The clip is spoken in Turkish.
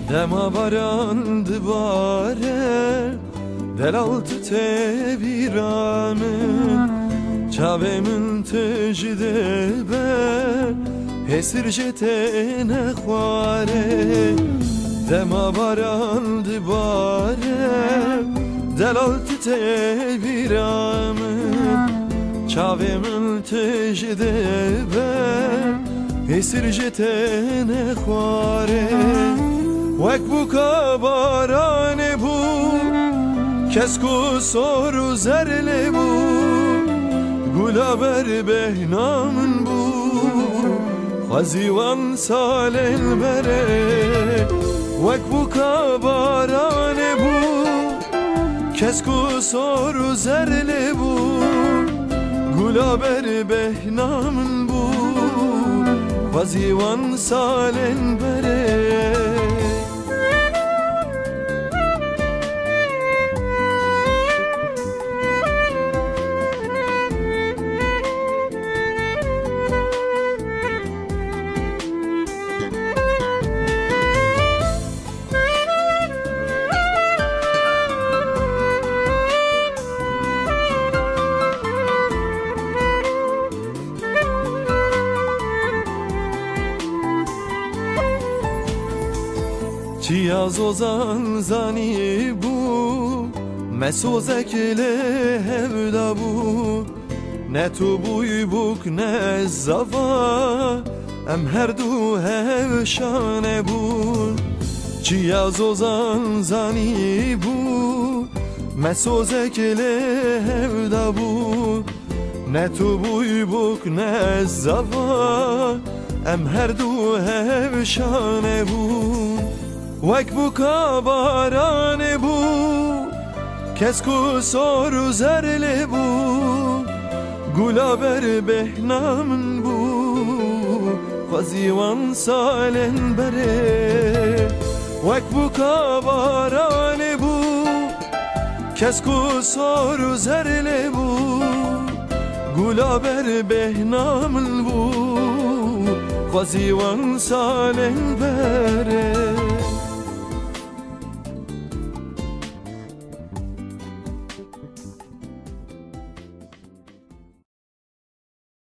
Dema baran dibare Delaltı tebiranın Çavemin tecide be Hesirce tene khware Dema baran dibare Delaltı tebiranın Çavemin tecide be Hesirce tene khware Wek bu kabarane bu Kesku soru zerle bu Gulaber behnamın bu Hazivan salen bere Wek bu kabarane bu Kesku soru zerle bu Gulaber behnamın bu Hazivan salen bere Çiyaz ozan zani bu Mesozek le hevda bu Ne tu buy buk ne zava Em her du hevşane bu Çiyaz ozan zani bu Mesozek le hevda bu Ne tu buy buk ne zava Em her du hevşane bu Wek bu kabarane bu Kesku soru zerle bu Gulaber behnamın bu Hazivan salen bere Wek bu kabarane bu Kesku soru zerle bu Gulaber behnamın bu Hazivan salen bere